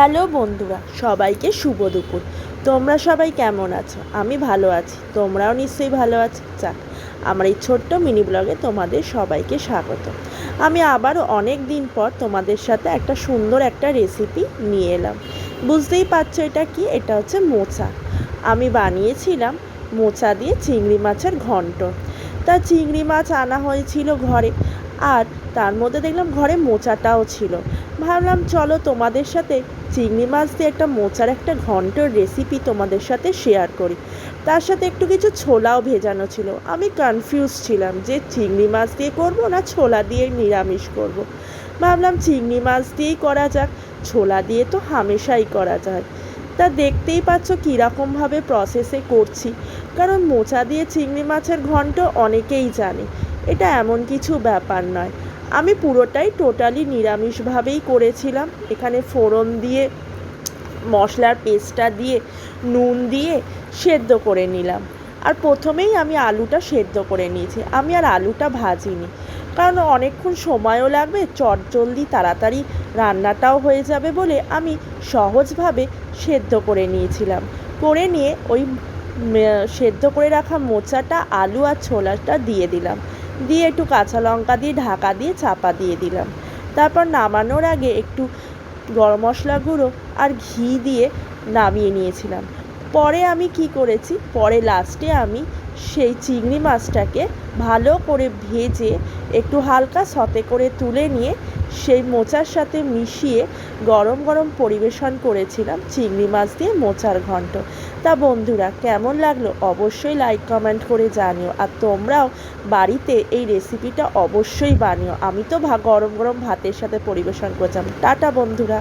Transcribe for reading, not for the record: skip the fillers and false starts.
Hello বন্ধুরা, সবাইকে শুভ দুপুর। তোমরা সবাই কেমন আছো? আমি ভালো আছি, তোমরাও নিশ্চয়ই ভালো আছো। যাক, আমার এই ছোট্ট মিনি ব্লগে তোমাদের সবাইকে স্বাগত। আমি আবারও অনেক দিন পর তোমাদের সাথে একটা সুন্দর একটা রেসিপি নিয়ে এলাম। বুঝতেই পারছো এটা কি? এটা হচ্ছে মোচা। আমি বানিয়েছিলাম মোচা দিয়ে চিংড়ি মাছের ঘন্ট। তা চিংড়ি মাছ আনা হয়েছিল ঘরে, আর তার মধ্যে দেখলাম ঘরে মোচাটাও ছিল। ভাবলাম চলো তোমাদের সাথে চিংড়ি মাছ দিয়ে একটা মোচার একটা ঘন্টর রেসিপি তোমাদের সাথে শেয়ার করি। তার সাথে একটু কিছু ছোলাও ভেজানো ছিল। আমি কনফিউজ ছিলাম যে চিংড়ি মাছ দিয়ে করব না ছোলা দিয়ে নিরামিষ করব। ভাবলাম চিংড়ি মাছ দিয়েই করা যাক, ছোলা দিয়ে তো হামেশাই করা যায়। তা দেখতেই পাচ্ছ কীরকমভাবে প্রসেসে করছি, কারণ মোচা দিয়ে চিংড়ি মাছের ঘন্ট অনেকেই জানে, এটা এমন কিছু ব্যাপার নয়। আমি পুরোটাই টোটালি নিরামিষভাবেই করেছিলাম। এখানে ফোড়ন দিয়ে মশলার পেস্টটা দিয়ে নুন দিয়ে সেদ্ধ করে নিলাম। আর প্রথমেই আমি আলুটা সেদ্ধ করে নিয়েছি, আমি আর আলুটা ভাজিনি, কারণ অনেকক্ষণ সময়ও লাগবে, চটজলদি তাড়াতাড়ি রান্নাটাও হয়ে যাবে বলে আমি সহজভাবে সেদ্ধ করে নিয়েছিলাম। করে নিয়ে ওই সেদ্ধ করে রাখা মোচাটা, আলু আর ছোলাটা দিয়ে দিলাম, দিয়ে একটু কাঁচা লঙ্কা দিয়ে ঢাকা দিয়ে চাপা দিয়ে দিলাম। তারপর নামানোর আগে একটু গরম মশলা গুঁড়ো আর ঘি দিয়ে নামিয়ে নিয়েছিলাম। পরে আমি কি করেছি, পরে লাস্টে আমি সেই চিংড়ি মাছটাকে ভালো করে ভেজে একটু হালকা সতে করে তুলে নিয়ে সেই মোচার সাথে মিশিয়ে গরম গরম পরিবেশন করেছিলাম চিংড়ি মাছ দিয়ে মোচার ঘন্ট। তা বন্ধুরা, কেমন লাগলো অবশ্যই লাইক কমেন্ট করে জানিও, আর তোমরাও বাড়িতে এই রেসিপিটা অবশ্যই বানিও। আমি তো গরম গরম ভাতের সাথে পরিবেশন করছিলাম। টাটা বন্ধুরা।